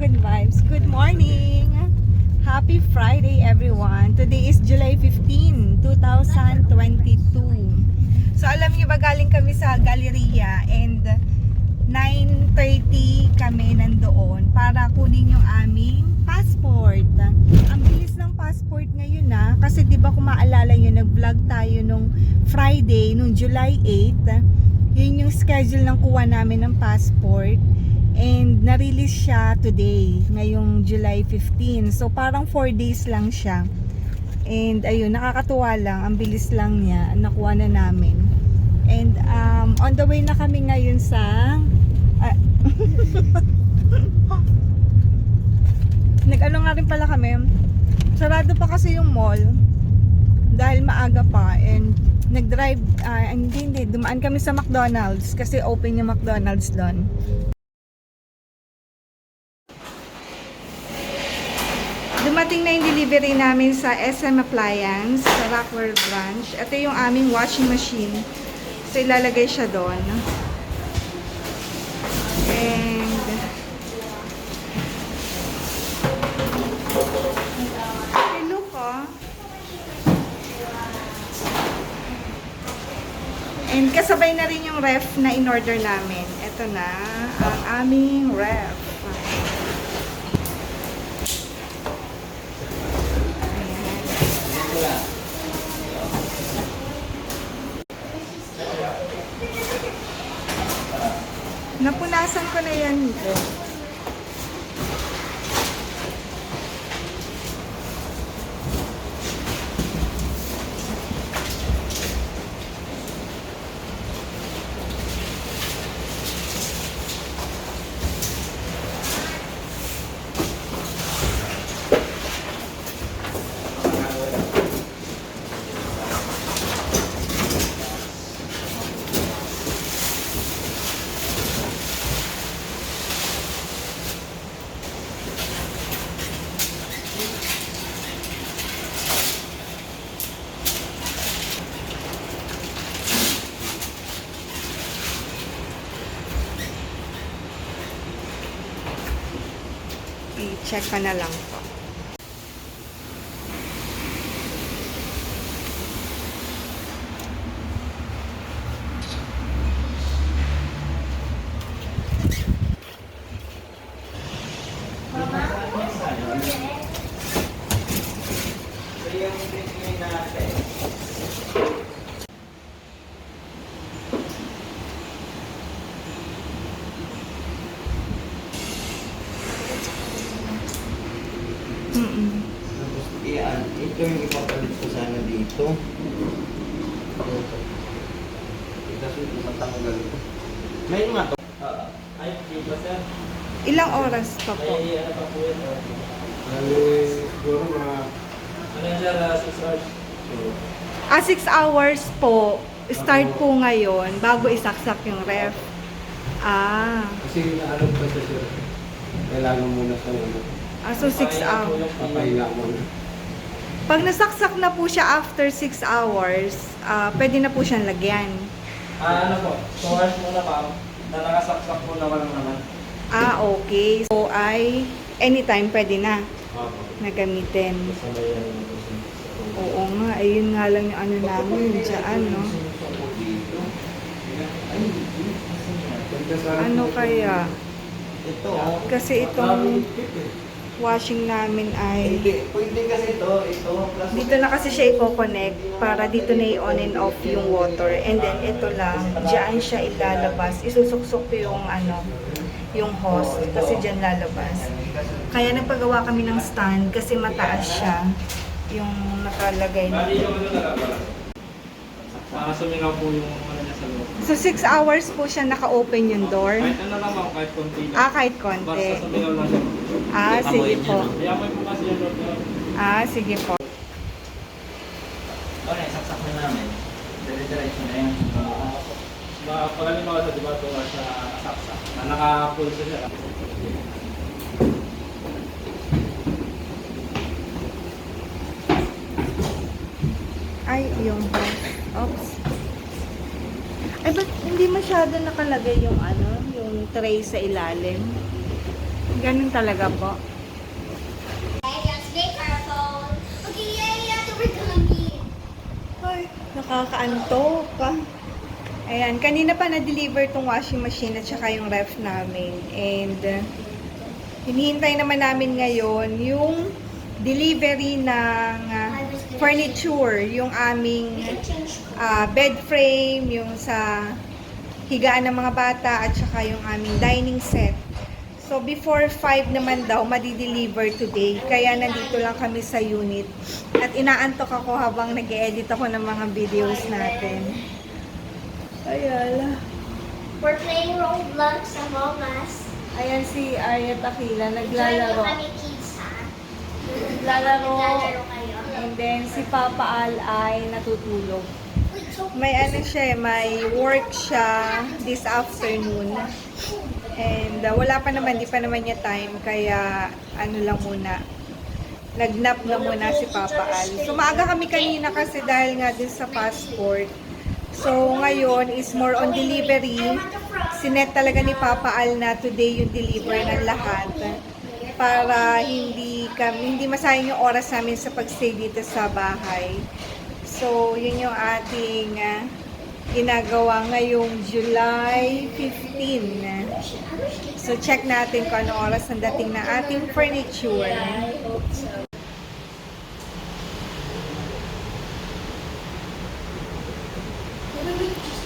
good vibes. Good morning. Happy Friday, everyone. Today is July 15, 2022. So, alam niyo ba, galing kami sa Galleria and 9:30 kami nandoon para kunin yung aming passport. Ang bilis ng passport ngayon kasi 'di ba kung maalala niyo, nag-vlog tayo nung Friday, nung July 8. Yun yung schedule ng kuha namin ng passport. And na-release siya today, ngayong July 15. So parang 4 days lang siya. And ayun, nakakatuwa lang, ang bilis lang niya, nakuha na namin. And on the way na kami ngayon sa nag-ano nga rin pala kami, sarado pa kasi yung mall dahil maaga pa, and nag-drive, hindi, dumaan kami sa McDonald's kasi open yung McDonald's doon. Dumating na yung delivery namin sa SM Appliance, sa Rockwell branch. Ito yung aming washing machine. So, ilalagay siya doon. And hey, look, oh. And kasabay na rin yung ref na in-order namin. Ito na ang aming ref. Napunasan ko na yan. I-check ka na lang po. Ito yung ipapalit ko sana dito. Kasi matanggal ito. May nga to. Ay, ba sir? Ilang oras pa po? Ay, ano pa po yun? Siguro mga... Ano yan sir? 6 hours. 6 hours po. Start po ngayon bago isaksak yung ref. Kasi naalam pa siya sir. Kailangan muna sa ulo. So 6 hours. Papahinga muna. Pag nasaksak na po siya after 6 hours, pwede na po siyang lagyan. Ano po? 2 hours muna pa. Na nakasaksak po na walang naman. Okay. So ay anytime pwede na na gamitin. Oo nga, ayun nga lang yung ano namin dyan, no? Ano kaya? Ito. Kasi itong washing namin ay Pwede kasi ito. dito na kasi siya i-connect para dito na i-on and off yung water, and then ito lang diyan siya ilalabas, isusuksok ko yung yung hose kasi diyan lalabas. Kaya nagpagawa kami ng stand kasi mataas siya yung nakalagay na. Sumingaw po yung ano niya sa loob. So 6 hours po siya naka-open yung door. Kahit ano lang ako, kahit konti lang. Kahit konti. Basta sumingaw lang siya. Sige po. Iyamoy po kasi yung loob niya. Sige po. Okay, saksak na namin. Dire-diretso na yan. Pagaling ako sa diba ito sa saksak. Na naka-full siya. Ay, yung hose. Oops. Ay, ba't hindi masyado nakalagay yung yung tray sa ilalim? Ganun talaga po. Yes, be careful. Okay, yeah, we're gonna be. Ay, nakakaantok. Ayan, kanina pa na-deliver tong washing machine at saka yung ref namin. And hinihintay naman namin ngayon yung delivery ng furniture, yung aming bed frame, yung sa higaan ng mga bata at saka yung aming dining set. So before 5 naman daw madi-deliver today. Kaya nandito lang kami sa unit. At inaantok ako habang nag-edit ako ng mga videos natin. Ayala. We're playing Roblox Among Us. Ayan si Ariat Aquila, Join mo naglalaro. kami, kids, ha? Naglalaro. Naglalaro kayo. And then si Papa Al ay natutulog. Wait, so May ano siya, may work siya this afternoon. And wala pa naman, di pa naman niya time. Kaya ano lang muna, nagnap na muna si Papa Al. So maaga kami kanina kasi dahil nga din sa passport. So ngayon is more on delivery. Sinet talaga ni Papa Al na today yung deliver ng lahat. Para hindi masayang yung oras namin sa pagstay dito sa bahay. So yun yung ating ginagawa ngayong July 15. So check natin kung anong oras ang dating ng ating furniture.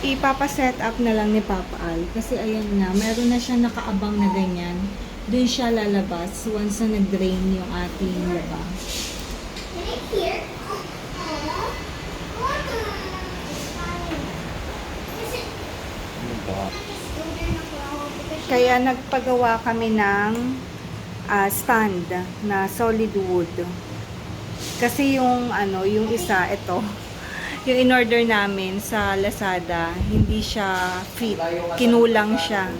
Ipapa-set up na lang ni Papa Al. Kasi ayan nga, meron na siya nakaabang na ganyan. Doon siya lalabas once na nag-drain yung ating laba. can I hear? Kaya nagpagawa kami ng stand na solid wood. Kasi yung yung isa, ito, yung in-order namin sa Lazada, hindi siya fit. Kinulang siya.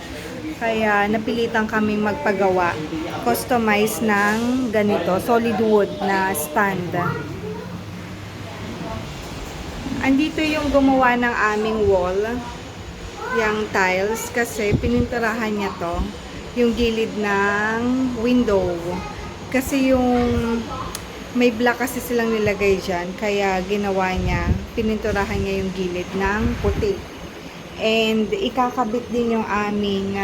Kaya napilitan kaming magpagawa. Customize ng ganito, solid wood na stand. Andito yung gumawa ng aming wall. Yung tiles kasi pininturahan niya to. Yung gilid ng window. Kasi yung may black kasi silang nilagay dyan, kaya ginawa niya, pininturahan niya yung gilid ng puti. And ikakabit din yung aming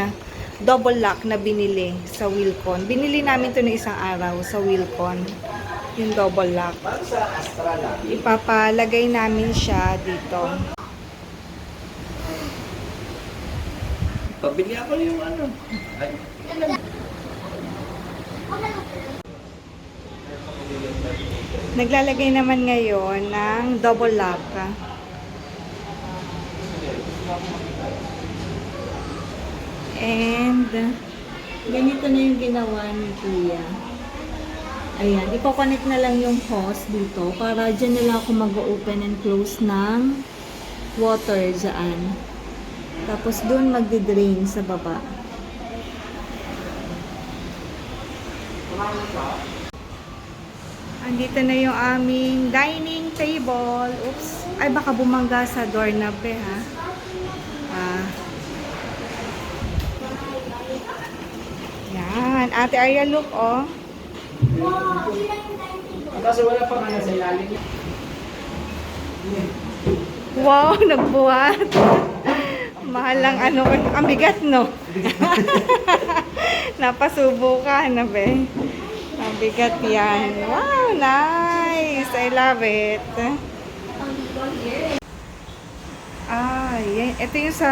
double lock na binili sa Wilcon. Binili namin to na isang araw sa Wilcon, yung double lock. Ipapalagay namin siya dito. Pabili ako yung ano. Ay, Naglalagay naman ngayon ng double lock. And ganito na yung ginawa ni Kuya. Ayan, i-connect na lang yung hose dito para dyan na lang ako mag-open and close ng water dyan. Tapos dun magdi-drain sa baba. Andito na yung aming dining table. Oops. Ay, baka bumangga sa doorknob ha. Yan. Ate Arya, look, oh. Wow, yun lang yung dining table. kasi wala pa nga sa ilalim. Wow, nagbuhat. Mahal lang ang bigat, no? Napasubo ka, na be? Ang bigat yan. Wow, nice. I love it. Yan. Ito yung sa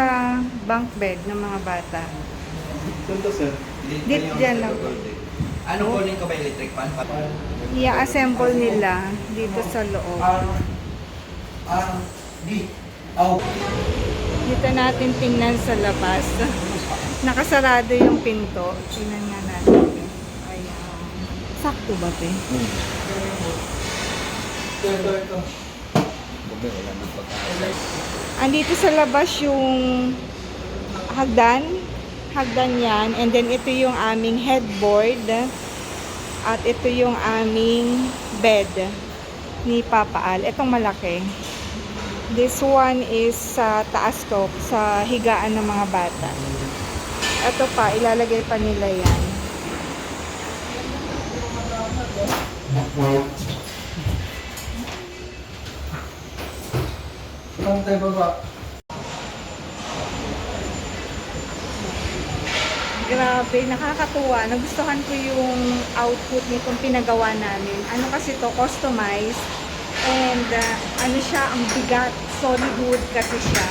bunk bed ng mga bata. Ito sir. Dito dyan lang. Ano kunin ko ba electric fan? I-assemble nila dito sa loob. D. Oh. Dito natin tingnan sa labas. Nakasarado yung pinto. Tingnan nga natin. Ayan. Sakto ba, te? Ito. Andito sa labas yung hagdan. Hagdan yan. And then ito yung aming headboard. At ito yung aming bed ni Papa Al. Itong malaki. This one is sa taas to, sa higaan ng mga bata. Ito pa, ilalagay pa nila yan. Saan tayo baba? Grabe, nakakatuwa. Nagustuhan ko yung output nitong pinagawa namin. Ano kasi to, customized. And ano siya, ang bigat. Solid wood kasi siya.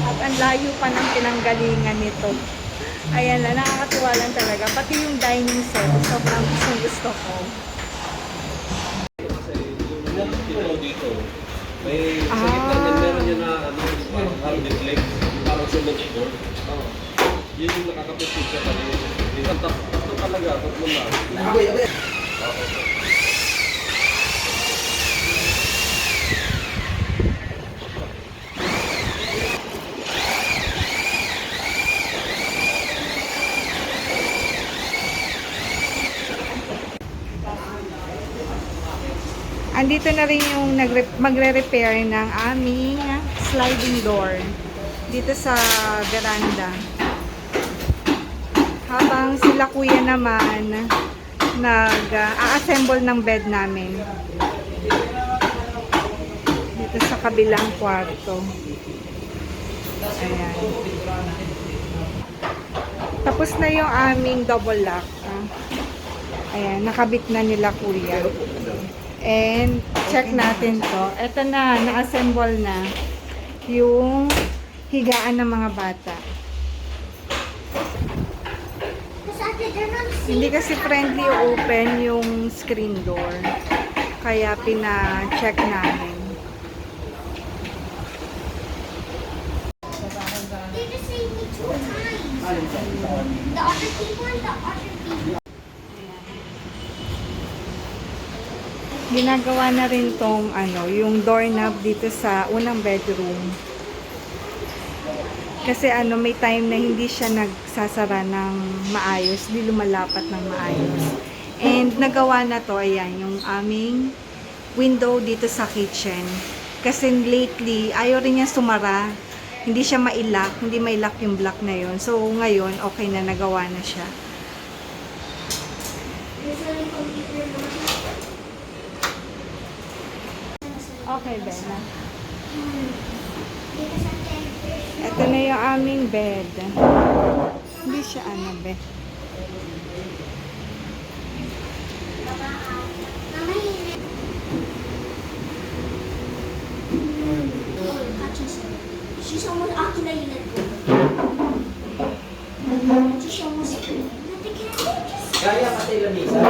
At ang layo pa ng pinanggalingan nito. Ayan lang, nakakatuwa lang talaga. Pati yung dining set, sobrang gusto ko. Dito. May sa gitna niyan meron yan na ano, parang hardwood leg, parang cement board. Oo. Yun yung nakakapit siya sa isang tatlo talaga, tatlo na. Andito na rin yung magre-repair ng aming sliding door dito sa veranda. Habang sila kuya naman nag-a-assemble ng bed namin dito sa kabilang kwarto. Ayan. Tapos na yung aming double lock. Ayan, nakabit na nila kuya. And check natin to. Ito na, na-assemble na yung higaan ng mga bata. Hindi kasi friendly open yung screen door. Kaya pina-check namin. They just saved me 2 times. The other people and the other people. Ginagawa na rin tong ano, yung doorknob dito sa unang bedroom. Kasi ano, may time na hindi siya nagsasara ng maayos, hindi lumalapat ng maayos. And nagawa na to, ayan, yung aming window dito sa kitchen. Kasi lately, ayaw rin niya sumara. Hindi siya mailak, hindi mailak yung block na yun. So ngayon, okay na, nagawa na siya. Okay, Bella. Ito na yung aming bed. Hindi siya ano, be. She's almost akulayin ko. She's almost Kaya pati lamisa.